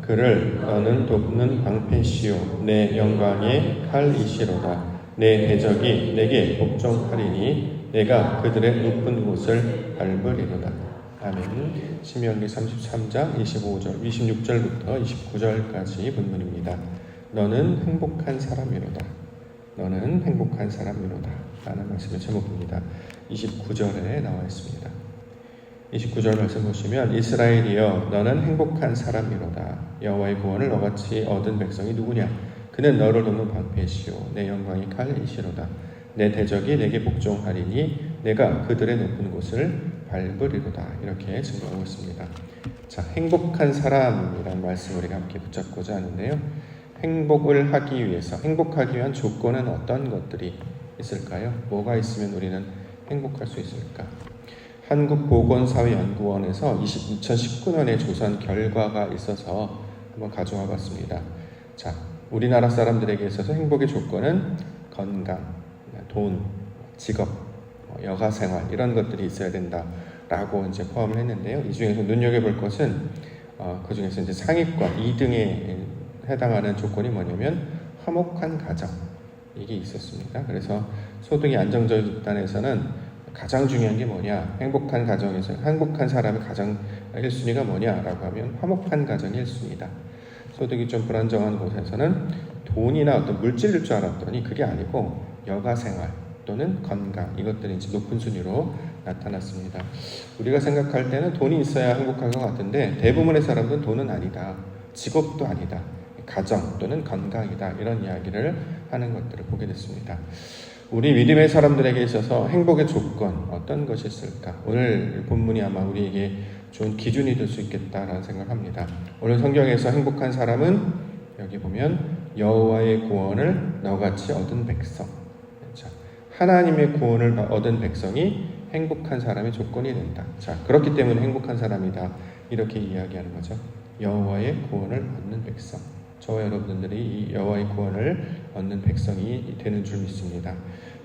그를 너는 돕는 방패시요 내 영광의 칼이시로다. 내 대적이 내게 복종하리니 내가 그들의 높은 곳을 밟으리로다. 아멘. 신명기 33장 26절부터 29절까지 본문입니다. 너는 행복한 사람이로다. 너는 행복한 사람이로다 라는 말씀의 제목입니다. 29절에 나와 있습니다. 29절 말씀 보시면 이스라엘이여 너는 행복한 사람이로다. 여호와의 구원을 너같이 얻은 백성이 누구냐? 그는 너를 돕는 방패시요 내 영광의 칼이시로다. 내 대적이 내게 복종하리니 내가 그들의 높은 곳을 밟으리로다. 이렇게 증거하고 있습니다. 자, 행복한 사람이라는 말씀을 우리가 함께 붙잡고자 하는데요. 행복을 하기 위해서, 행복하기 위한 조건은 어떤 것들이 있을까요? 뭐가 있으면 우리는 행복할 수 있을까? 한국보건사회연구원에서 2019년에 조사한 결과가 있어서 한번 가져와 봤습니다. 자, 우리나라 사람들에게 있어서 행복의 조건은 건강, 돈, 직업, 여가생활 이런 것들이 있어야 된다라고 이제 포함을 했는데요. 이 중에서 눈여겨볼 것은 그 중에서 이제 상위권 2등에 해당하는 조건이 뭐냐면 화목한 가정 이게 있었습니다. 그래서 소득이 안정적인 집단에서는 가장 중요한 게 뭐냐? 행복한 가정에서 행복한 사람의 가장 1순위가 뭐냐라고 하면 화목한 가정이 1순위다. 소득이 좀 불안정한 곳에서는 돈이나 어떤 물질일 줄 알았더니 그게 아니고 여가생활 또는 건강 이것들이 이제 높은 순위로 나타났습니다. 우리가 생각할 때는 돈이 있어야 행복한 것 같은데 대부분의 사람들은 돈은 아니다. 직업도 아니다. 가정 또는 건강이다. 이런 이야기를 하는 것들을 보게 됐습니다. 우리 믿음의 사람들에게 있어서 행복의 조건 어떤 것이 있을까? 오늘 본문이 아마 우리에게 좋은 기준이 될 수 있겠다라는 생각을 합니다. 오늘 성경에서 행복한 사람은 여기 보면 여호와의 구원을 너같이 얻은 백성. 자, 하나님의 구원을 얻은 백성이 행복한 사람의 조건이 된다. 자, 그렇기 때문에 행복한 사람이다. 이렇게 이야기하는 거죠. 여호와의 구원을 얻는 백성. 저와 여러분들이 이 여호와의 구원을 얻는 백성이 되는 줄 믿습니다.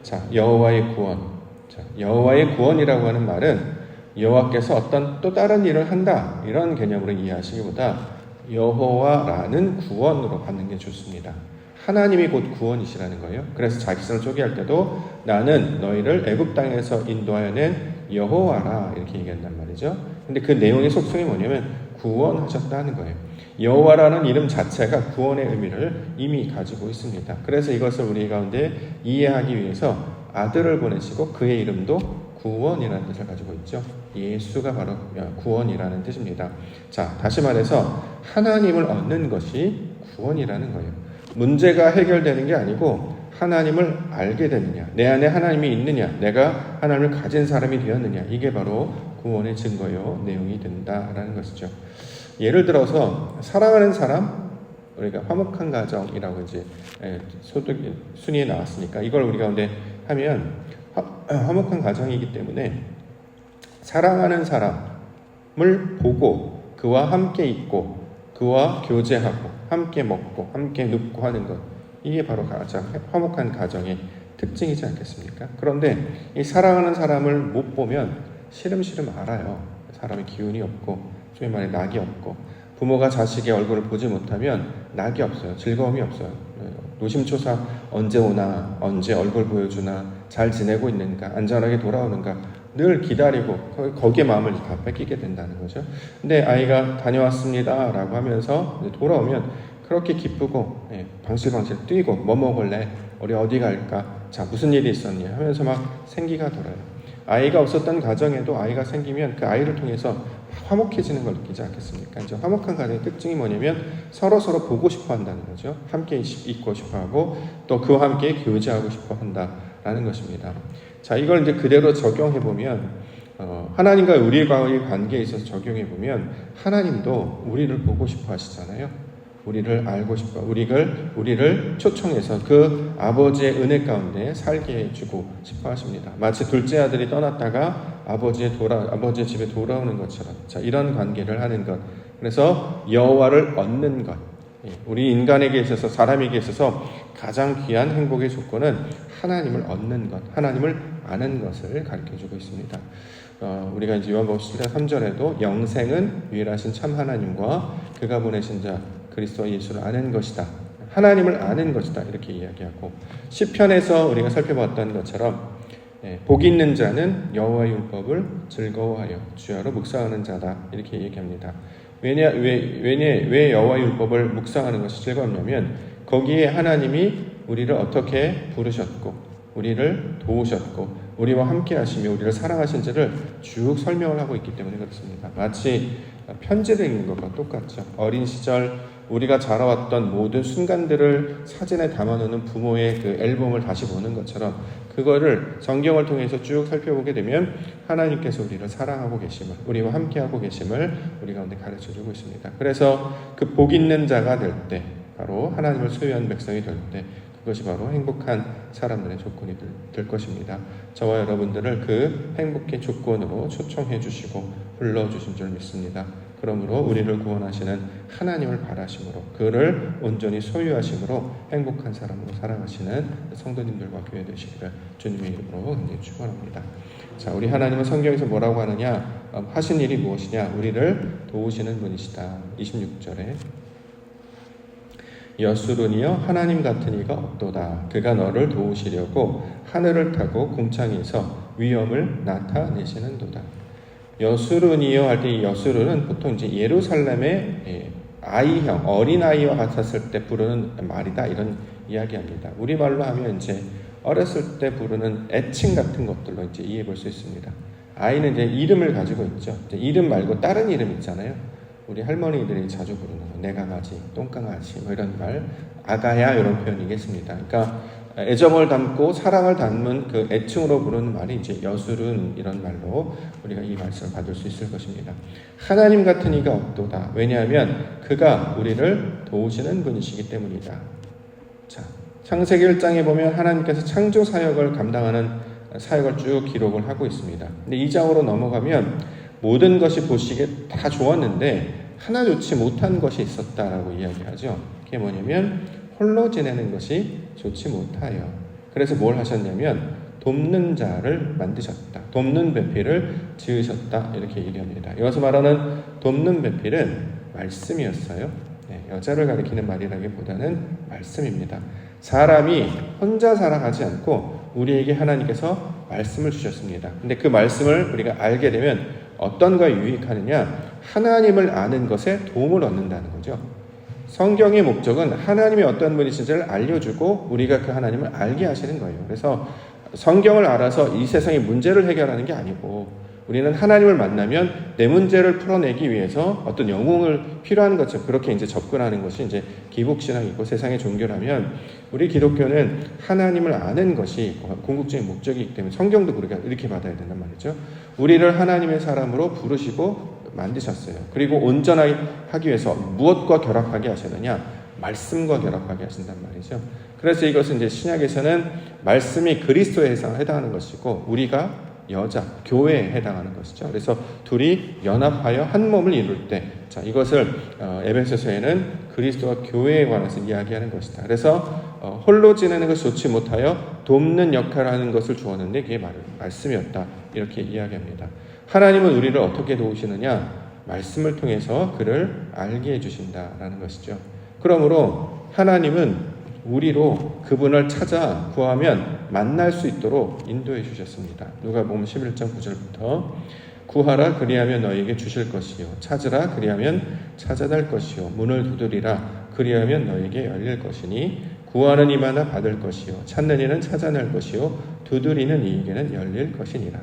자, 여호와의 구원. 자, 여호와의 구원이라고 하는 말은 여호와께서 어떤 또 다른 일을 한다 이런 개념으로 이해하시기보다 여호와라는 구원으로 받는 게 좋습니다. 하나님이 곧 구원이시라는 거예요. 그래서 자기성을 소개할 때도 나는 너희를 애굽 땅에서 인도하여 낸 여호와라 이렇게 얘기한단 말이죠. 근데 그 내용의 속성이 뭐냐면 구원하셨다는 거예요. 여호와라는 이름 자체가 구원의 의미를 이미 가지고 있습니다. 그래서 이것을 우리 가운데 이해하기 위해서 아들을 보내시고 그의 이름도 구원이라는 뜻을 가지고 있죠. 예수가 바로 구원이라는 뜻입니다. 자, 다시 말해서 하나님을 얻는 것이 구원이라는 거예요. 문제가 해결되는 게 아니고 하나님을 알게 되느냐, 내 안에 하나님이 있느냐, 내가 하나님을 가진 사람이 되었느냐, 이게 바로 구원의 증거요 내용이 된다라는 것이죠. 예를 들어서 사랑하는 사람, 우리가 화목한 가정이라고 이제 소득 순위에 나왔으니까 이걸 우리 가운데 하면 화목한 가정이기 때문에 사랑하는 사람을 보고 그와 함께 있고 그와 교제하고 함께 먹고 함께 눕고 하는 것, 이게 바로 가장 화목한 가정의 특징이지 않겠습니까? 그런데 이 사랑하는 사람을 못 보면 시름시름 알아요. 사람의 기운이 없고 소위 말해 낙이 없고, 부모가 자식의 얼굴을 보지 못하면 낙이 없어요. 즐거움이 없어요. 노심초사 언제 오나, 언제 얼굴 보여주나, 잘 지내고 있는가, 안전하게 돌아오는가 늘 기다리고 거기에 마음을 다 뺏기게 된다는 거죠. 근데 아이가 다녀왔습니다 라고 하면서 돌아오면 그렇게 기쁘고 방실방실 뛰고 뭐 먹을래? 우리 어디 갈까? 자, 무슨 일이 있었니? 하면서 막 생기가 돌아요. 아이가 없었던 가정에도 아이가 생기면 그 아이를 통해서 화목해지는 걸 느끼지 않겠습니까? 이제 화목한 가정의 특징이 뭐냐면 서로 보고 싶어 한다는 거죠. 함께 있고 싶어 하고 또 그와 함께 교제하고 싶어 한다라는 것입니다. 자, 이걸 이제 그대로 적용해 보면 하나님과 우리와의 관계에 있어서 적용해 보면 하나님도 우리를 보고 싶어 하시잖아요. 우리를 알고 싶어, 우리를 초청해서 그 아버지의 은혜 가운데 살게 해주고 싶어 하십니다. 마치 둘째 아들이 떠났다가 아버지의 집에 돌아오는 것처럼, 자, 이런 관계를 하는 것. 그래서 여호와를 얻는 것, 우리 인간에게 있어서, 사람에게 있어서 가장 귀한 행복의 조건은 하나님을 얻는 것, 하나님을 아는 것을 가르쳐주고 있습니다. 우리가 이제 요한복음 7장 3절에도 영생은 유일하신 참 하나님과 그가 보내신 자 그리스도 예수를 아는 것이다, 하나님을 아는 것이다, 이렇게 이야기하고, 시편에서 우리가 살펴봤던 것처럼 복 있는 자는 여호와의 율법을 즐거워하여 주야로 묵상하는 자다, 이렇게 얘기합니다. 왜 여호와의 율법을 묵상하는 것이 즐겁냐면 거기에 하나님이 우리를 어떻게 부르셨고 우리를 도우셨고 우리와 함께 하시며 우리를 사랑하신지를 쭉 설명을 하고 있기 때문에 그렇습니다. 마치 편지를 읽는 것과 똑같죠. 어린 시절 우리가 자라왔던 모든 순간들을 사진에 담아놓는 부모의 그 앨범을 다시 보는 것처럼 그거를 성경을 통해서 쭉 살펴보게 되면 하나님께서 우리를 사랑하고 계심을, 우리와 함께하고 계심을 우리 가운데 가르쳐주고 있습니다. 그래서 그 복 있는 자가 될 때, 바로 하나님을 소유한 백성이 될 때, 그것이 바로 행복한 사람들의 조건이 될 것입니다. 저와 여러분들을 그 행복의 조건으로 초청해 주시고 불러주신 줄 믿습니다. 그러므로 우리를 구원하시는 하나님을 바라심으로, 그를 온전히 소유하심으로 행복한 사람으로 살아가시는 성도님들과 교회 되시기를 주님의 이름으로 간절히 축원합니다. 자, 우리 하나님은 성경에서 뭐라고 하느냐? 하신 일이 무엇이냐? 우리를 도우시는 분이시다. 26절에 여수르니여 하나님 같은 이가 없도다. 그가 너를 도우시려고 하늘을 타고 궁창에서 위엄을 나타내시는도다. 여수르니여 할 때 이 여수르는 보통 이제 예루살렘의 아이형, 어린아이와 같았을 때 부르는 말이다, 이런 이야기합니다. 우리말로 하면 이제 어렸을 때 부르는 애칭 같은 것들로 이제 이해해 볼 수 있습니다. 아이는 이제 이름을 가지고 있죠. 이제 이름 말고 다른 이름 있잖아요. 우리 할머니들이 자주 부르는 거, 내 강아지, 똥강아지, 뭐 이런 말, 아가야, 이런 표현이겠습니다. 그러니까 애정을 담고 사랑을 담는 그 애칭으로 부르는 말이 이제 여술은, 이런 말로 우리가 이 말씀을 받을 수 있을 것입니다. 하나님 같은 이가 없도다. 왜냐하면 그가 우리를 도우시는 분이시기 때문이다. 자, 창세기 1장에 보면 하나님께서 창조 사역을 감당하는 사역을 쭉 기록을 하고 있습니다. 근데 2장으로 넘어가면 모든 것이 보시기에 다 좋았는데 하나 좋지 못한 것이 있었다라고 이야기하죠. 그게 뭐냐면 홀로 지내는 것이 좋지 못하여. 그래서 뭘 하셨냐면 돕는 자를 만드셨다. 돕는 배필을 지으셨다. 이렇게 얘기합니다. 여기서 말하는 돕는 배필은 말씀이었어요. 여자를 가리키는 말이라기보다는 말씀입니다. 사람이 혼자 살아가지 않고 우리에게 하나님께서 말씀을 주셨습니다. 근데 그 말씀을 우리가 알게 되면 어떤 거에 유익하느냐? 하나님을 아는 것에 도움을 얻는다는 거죠. 성경의 목적은 하나님이 어떤 분이신지를 알려주고 우리가 그 하나님을 알게 하시는 거예요. 그래서 성경을 알아서 이 세상의 문제를 해결하는 게 아니고, 우리는 하나님을 만나면 내 문제를 풀어내기 위해서 어떤 영웅을 필요한 것처럼 그렇게 이제 접근하는 것이 이제 기복신앙이고 세상의 종교라면, 우리 기독교는 하나님을 아는 것이 궁극적인 목적이기 때문에 성경도 우리가 이렇게 받아야 된단 말이죠. 우리를 하나님의 사람으로 부르시고 만드셨어요. 그리고 온전하게 하기 위해서 무엇과 결합하게 하시느냐? 말씀과 결합하게 하신단 말이죠. 그래서 이것은 이제 신약에서는 말씀이 그리스도에 해당하는 것이고 우리가 여자, 교회에 해당하는 것이죠. 그래서 둘이 연합하여 한 몸을 이룰 때, 자, 이것을 에베소서에는 그리스도와 교회에 관해서 이야기하는 것이다. 그래서 홀로 지내는 것이 좋지 못하여 돕는 역할을 하는 것을 주었는데 그게 말씀이었다. 이렇게 이야기합니다. 하나님은 우리를 어떻게 도우시느냐? 말씀을 통해서 그를 알게 해주신다라는 것이죠. 그러므로 하나님은 우리로 그분을 찾아 구하면 만날 수 있도록 인도해 주셨습니다. 누가복음 11장 9절부터 구하라 그리하면 너희에게 주실 것이요 찾으라 그리하면 찾아낼 것이요 문을 두드리라 그리하면 너희에게 열릴 것이니 구하는 이마다 받을 것이요 찾는 이는 찾아낼 것이요 두드리는 이에게는 열릴 것이니라.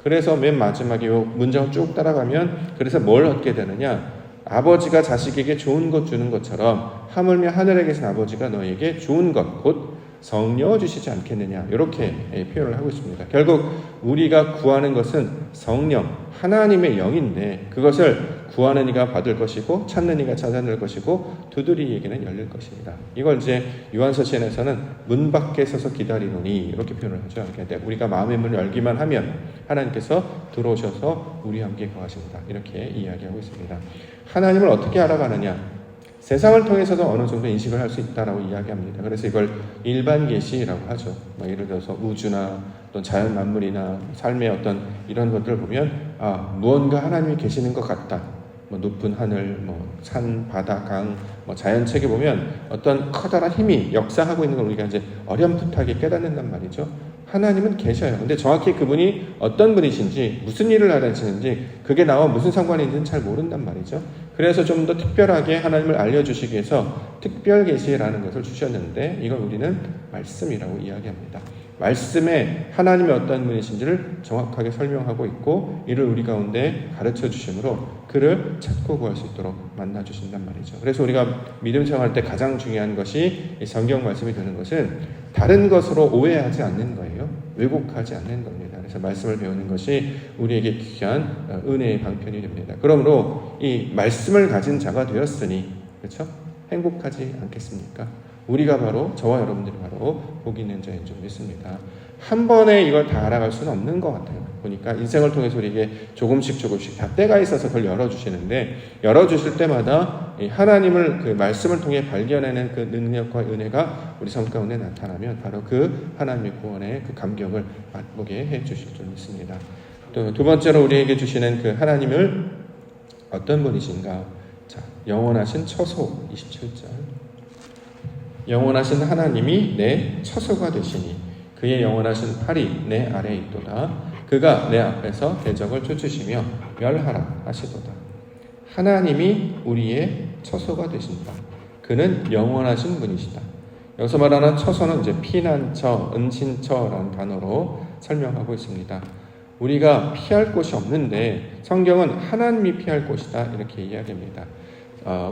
그래서 맨 마지막에 이 문장을 쭉 따라가면 그래서 뭘 얻게 되느냐? 아버지가 자식에게 좋은 것 주는 것처럼 하물며 하늘에 계신 아버지가 너에게 좋은 것 곧 성령을 주시지 않겠느냐, 이렇게 표현을 하고 있습니다. 결국 우리가 구하는 것은 성령, 하나님의 영인데 그것을 구하는 이가 받을 것이고 찾는 이가 찾아낼 것이고 두드리에게는 열릴 것입니다. 이걸 이제 요한서신에서는 문 밖에 서서 기다리노니 이렇게 표현을 하죠. 그러니까 우리가 마음의 문을 열기만 하면 하나님께서 들어오셔서 우리와 함께 거하신다, 이렇게 이야기하고 있습니다. 하나님을 어떻게 알아가느냐? 세상을 통해서도 어느 정도 인식을 할 수 있다라고 이야기합니다. 그래서 이걸 일반 계시라고 하죠. 예를 들어서 우주나 또 자연 만물이나 삶의 어떤 이런 것들을 보면 무언가 하나님이 계시는 것 같다. 높은 하늘, 산, 바다, 강, 자연 책에 보면 어떤 커다란 힘이 역사하고 있는 걸 우리가 이제 어렴풋하게 깨닫는단 말이죠. 하나님은 계셔요. 근데 정확히 그분이 어떤 분이신지, 무슨 일을 하시는지, 그게 나와 무슨 상관이 있는지는 잘 모른단 말이죠. 그래서 좀 더 특별하게 하나님을 알려주시기 위해서 특별 계시라는 것을 주셨는데, 이걸 우리는 말씀이라고 이야기합니다. 말씀에 하나님이 어떤 분이신지를 정확하게 설명하고 있고, 이를 우리 가운데 가르쳐 주심으로 그를 찾고 구할 수 있도록 만나 주신단 말이죠. 그래서 우리가 믿음 생활할 때 가장 중요한 것이 이 성경 말씀이 되는 것은 다른 것으로 오해하지 않는 거예요. 왜곡하지 않는 겁니다. 그래서 말씀을 배우는 것이 우리에게 귀한 은혜의 방편이 됩니다. 그러므로 이 말씀을 가진 자가 되었으니, 그렇죠? 행복하지 않겠습니까? 우리가 바로, 저와 여러분들이 바로 복이 있는 자인 줄 믿습니다. 한 번에 이걸 다 알아갈 수는 없는 것 같아요. 보니까 인생을 통해서 우리에게 조금씩 다 때가 있어서 그걸 열어주시는데, 열어주실 때마다 하나님을 그 말씀을 통해 발견하는 그 능력과 은혜가 우리 삶 가운데 나타나면 바로 그 하나님의 구원의 그 감격을 맛보게 해주실 줄 믿습니다. 또 두 번째로 우리에게 주시는 그 하나님을 어떤 분이신가? 자, 영원하신 처소 27절. 영원하신 하나님이 내 처소가 되시니 그의 영원하신 팔이 내 아래에 있도다. 그가 내 앞에서 대적을 쫓으시며 멸하라 하시도다. 하나님이 우리의 처소가 되신다. 그는 영원하신 분이시다. 여기서 말하는 처소는 이제 피난처, 은신처라는 단어로 설명하고 있습니다. 우리가 피할 곳이 없는데 성경은 하나님이 피할 곳이다 이렇게 이야기합니다.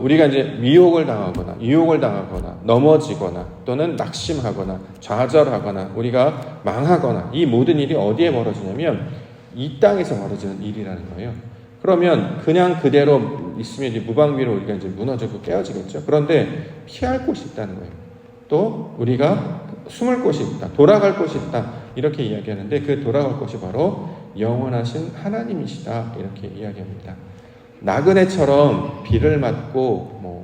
우리가 이제 미혹을 당하거나 유혹을 당하거나 넘어지거나 또는 낙심하거나 좌절하거나 우리가 망하거나 이 모든 일이 어디에 벌어지냐면 이 땅에서 벌어지는 일이라는 거예요. 그러면 그냥 그대로 있으면 이제 무방비로 우리가 이제 무너지고 깨어지겠죠. 그런데 피할 곳이 있다는 거예요. 또 우리가 숨을 곳이 있다, 돌아갈 곳이 있다 이렇게 이야기하는데 그 돌아갈 곳이 바로 영원하신 하나님이시다 이렇게 이야기합니다. 나그네처럼 비를 맞고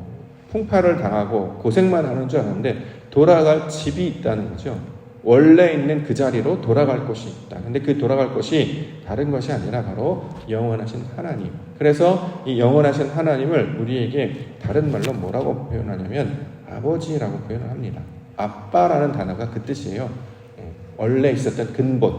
풍파를 당하고 고생만 하는 줄 알았는데 돌아갈 집이 있다는 거죠. 원래 있는 그 자리로 돌아갈 곳이 있다. 근데 그 돌아갈 곳이 다른 것이 아니라 바로 영원하신 하나님. 그래서 이 영원하신 하나님을 우리에게 다른 말로 뭐라고 표현하냐면 아버지라고 표현을 합니다. 아빠라는 단어가 그 뜻이에요. 원래 있었던 근본.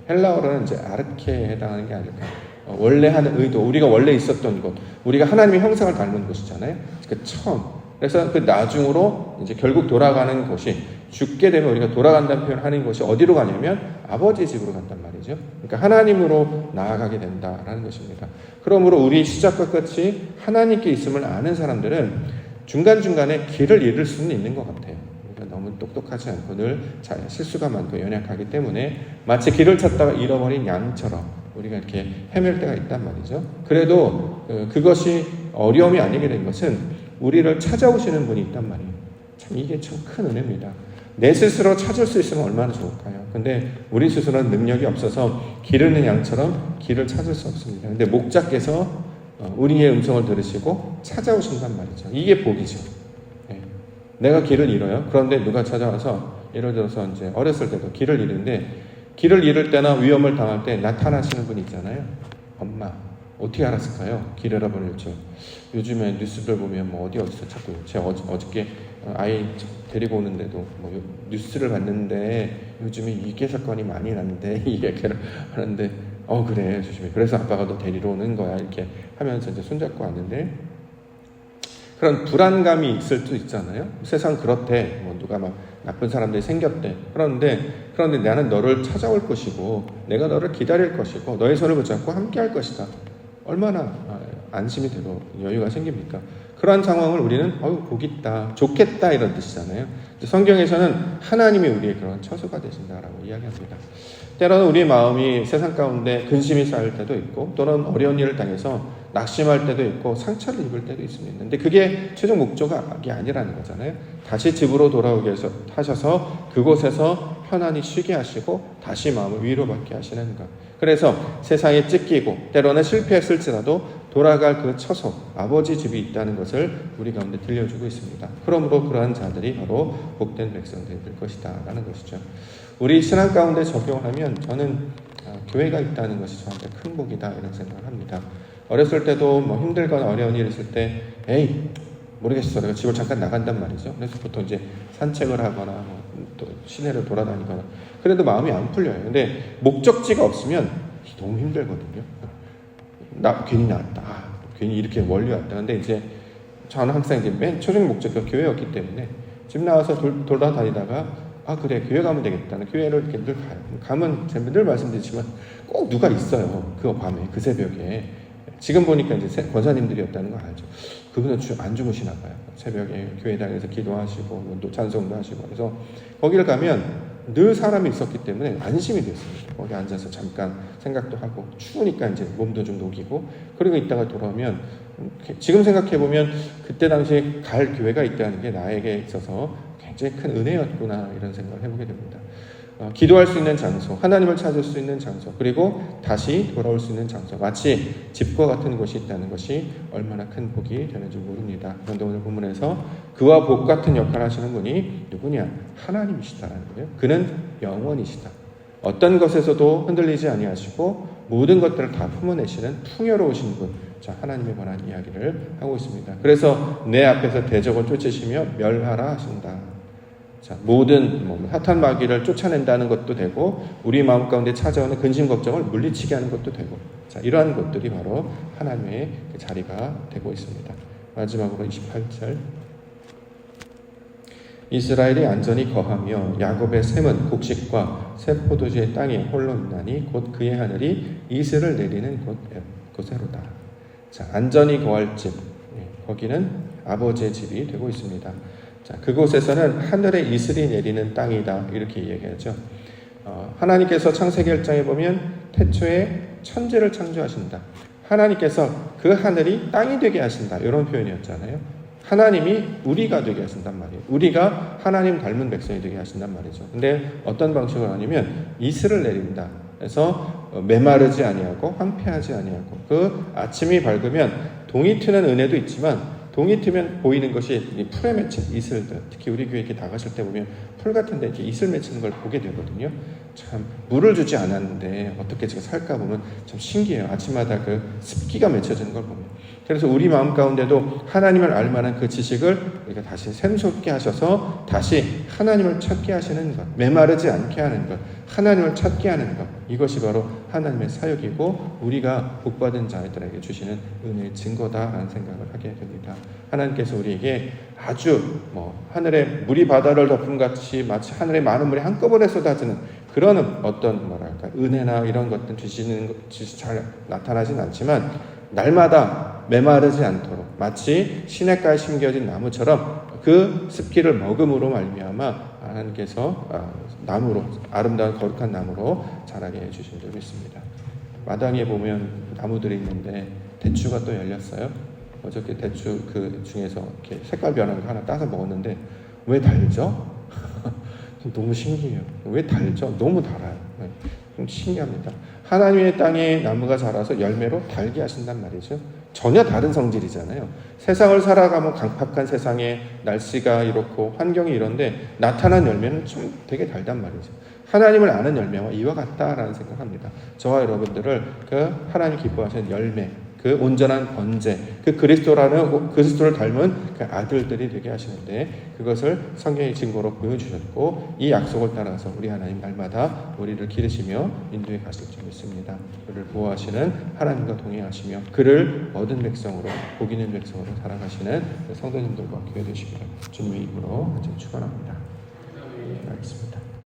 헬라어로는 이제 아르케에 해당하는 게 아닐까. 원래 하는 의도, 우리가 원래 있었던 곳, 우리가 하나님의 형상을 닮은 곳이잖아요. 그 처음. 그래서 그 나중으로 이제 결국 돌아가는 곳이 죽게 되면 우리가 돌아간다는 표현을 하는 것이 어디로 가냐면 아버지 집으로 간단 말이죠. 그러니까 하나님으로 나아가게 된다라는 것입니다. 그러므로 우리 시작과 끝이 하나님께 있음을 아는 사람들은 중간중간에 길을 잃을 수는 있는 것 같아요. 그러니까 너무 똑똑하지 않고 늘 실수가 많고 연약하기 때문에 마치 길을 찾다가 잃어버린 양처럼 우리가 이렇게 헤맬 때가 있단 말이죠. 그래도 그것이 어려움이 아니게 된 것은 우리를 찾아오시는 분이 있단 말이에요. 참 이게 참 큰 은혜입니다. 내 스스로 찾을 수 있으면 얼마나 좋을까요? 근데 우리 스스로는 능력이 없어서 길 잃는 양처럼 길을 찾을 수 없습니다. 근데 목자께서 우리의 음성을 들으시고 찾아오신단 말이죠. 이게 복이죠. 내가 길을 잃어요. 그런데 누가 찾아와서 예를 들어서 이제 어렸을 때도 길을 잃는데 길을 잃을 때나 위험을 당할 때 나타나시는 분이 있잖아요. 엄마. 어떻게 알았을까요? 길 잃어버릴 줄. 요즘에 뉴스를 보면 어디서 자꾸 제가 어저께 아이 데리고 오는데도 뉴스를 봤는데 요즘에 이게 사건이 많이 났는데 이 얘기를 하는데 그래 조심해. 그래서 아빠가 너 데리러 오는 거야 이렇게 하면서 이제 손잡고 왔는데 그런 불안감이 있을 수 있잖아요. 세상 그렇대. 누가 막 나쁜 사람들이 생겼대. 그런데 나는 너를 찾아올 것이고 내가 너를 기다릴 것이고 너의 손을 붙잡고 함께 할 것이다. 얼마나 안심이 되고 여유가 생깁니까? 그러한 상황을 우리는 복 있다, 좋겠다 이런 뜻이잖아요. 성경에서는 하나님이 우리의 그런 처소가 되신다라고 이야기합니다. 때로는 우리 마음이 세상 가운데 근심이 쌓일 때도 있고 또는 어려운 일을 당해서 낙심할 때도 있고 상처를 입을 때도 있습니다. 근데 그게 최종 목적이 아니라는 거잖아요. 다시 집으로 돌아오게 하셔서 그곳에서 편안히 쉬게 하시고 다시 마음을 위로받게 하시는 것. 그래서 세상에 찢기고 때로는 실패했을지라도 돌아갈 그 처소, 아버지 집이 있다는 것을 우리 가운데 들려주고 있습니다. 그러므로 그러한 자들이 바로 복된 백성들이 될 것이다 라는 것이죠. 우리 신앙 가운데 적용하면 저는 교회가 있다는 것이 저한테 큰 복이다 이런 생각을 합니다. 어렸을 때도 뭐 힘들거나 어려운 일 있을 때 에이 모르겠어 내가 집을 잠깐 나간단 말이죠. 그래서 보통 이제 산책을 하거나 또 시내를 돌아다니거나 그래도 마음이 안 풀려요. 근데 목적지가 없으면 너무 힘들거든요. 나 괜히 나왔다. 괜히 이렇게 멀리 왔다. 근데 이제 저는 항상 이제 맨 최종 목적지가 교회였기 때문에 집 나와서 돌아다니다가 그래 교회 가면 되겠다는 교회를 이렇게 늘 가요. 가면 제가 늘 말씀드리지만 꼭 누가 있어요. 그 밤에 그 새벽에 지금 보니까 이제 권사님들이었다는 거 알죠. 그분은 안 주무시나 봐요. 새벽에 교회당에서 기도하시고 또 찬송도 하시고 그래서 거기를 가면 늘 사람이 있었기 때문에 안심이 됐습니다. 거기 앉아서 잠깐 생각도 하고 추우니까 이제 몸도 좀 녹이고 그리고 있다가 돌아오면 지금 생각해보면 그때 당시에 갈 교회가 있다는 게 나에게 있어서 굉장히 큰 은혜였구나 이런 생각을 해보게 됩니다. 기도할 수 있는 장소, 하나님을 찾을 수 있는 장소, 그리고 다시 돌아올 수 있는 장소, 마치 집과 같은 곳이 있다는 것이 얼마나 큰 복이 되는지 모릅니다. 그런데 오늘 본문에서 그와 복 같은 역할을 하시는 분이 누구냐? 하나님이시다라는 거예요. 그는 영원이시다. 어떤 것에서도 흔들리지 아니하시고 모든 것들을 다 품어내시는 풍요로우신 분, 자 하나님에 관한 이야기를 하고 있습니다. 그래서 내 앞에서 대적을 쫓으시며 멸하라 하신다. 자, 모든 사탄 마귀를 쫓아낸다는 것도 되고 우리 마음 가운데 찾아오는 근심 걱정을 물리치게 하는 것도 되고 자, 이러한 것들이 바로 하나님의 그 자리가 되고 있습니다. 마지막으로 28절 이스라엘이 안전히 거하며 야곱의 샘은 곡식과 새 포도주의 땅에 홀로 있나니 곧 그의 하늘이 이슬을 내리는 곳에로다. 자, 안전히 거할 집 거기는 아버지의 집이 되고 있습니다. 자, 그곳에서는 하늘에 이슬이 내리는 땅이다 이렇게 얘기하죠. 하나님께서 창세기 1장에 보면 태초에 천지를 창조하신다. 하나님께서 그 하늘이 땅이 되게 하신다 이런 표현이었잖아요. 하나님이 우리가 되게 하신단 말이에요. 우리가 하나님 닮은 백성이 되게 하신단 말이죠. 근데 어떤 방식으로 하냐면 이슬을 내린다. 그래서 메마르지 아니하고 황폐하지 아니하고 그 아침이 밝으면 동이 트는 은혜도 있지만 동이 트면 보이는 것이 풀에 맺힌 이슬들, 특히 우리 교회 이렇게 나가실 때 보면 풀 같은데 이렇게 이슬 맺히는 걸 보게 되거든요. 참 물을 주지 않았는데 어떻게 제가 살까 보면 참 신기해요. 아침마다 그 습기가 맺혀지는 걸 보면. 그래서 우리 마음 가운데도 하나님을 알 만한 그 지식을 우리가 다시 샘솟게 하셔서 다시 하나님을 찾게 하시는 것, 메마르지 않게 하는 것, 하나님을 찾게 하는 것, 이것이 바로 하나님의 사역이고 우리가 복받은 자들에게 주시는 은혜의 증거다라는 생각을 하게 됩니다. 하나님께서 우리에게 아주 하늘에 물이 바다를 덮은 같이 마치 하늘에 많은 물이 한꺼번에 쏟아지는 그런 어떤 은혜나 이런 것들 주시는 것이 잘 나타나진 않지만 날마다 메마르지 않도록 마치 시냇가에 심겨진 나무처럼 그 습기를 머금으로 말미암아 하나님께서 나무로 아름다운 거룩한 나무로 자라게 해주신 적이 있습니다. 마당에 보면 나무들이 있는데 대추가 또 열렸어요. 어저께 대추 그 중에서 이렇게 색깔 변한 거 하나 따서 먹었는데 왜 달죠? 너무 신기해요. 왜 달죠? 너무 달아요. 좀 신기합니다. 하나님의 땅에 나무가 자라서 열매로 달게 하신단 말이죠. 전혀 다른 성질이잖아요. 세상을 살아가면 강팍한 세상에 날씨가 이렇고 환경이 이런데 나타난 열매는 좀 되게 달단 말이죠. 하나님을 아는 열매와 이와 같다라는 생각합니다. 저와 여러분들을 그 하나님 기뻐하시는 열매, 그 온전한 번제, 그 그리스도를 닮은 그 아들들이 되게 하시는데 그것을 성경의 증거로 보여주셨고 이 약속을 따라서 우리 하나님 날마다 우리를 기르시며 인도해 가실 줄 믿습니다. 그를 보호하시는 하나님과 동행하시며 그를 얻은 백성으로 복 있는 백성으로 살아가시는 성도님들과 교회 되시기를 주님의 이름으로 축원합니다. 알겠습니다.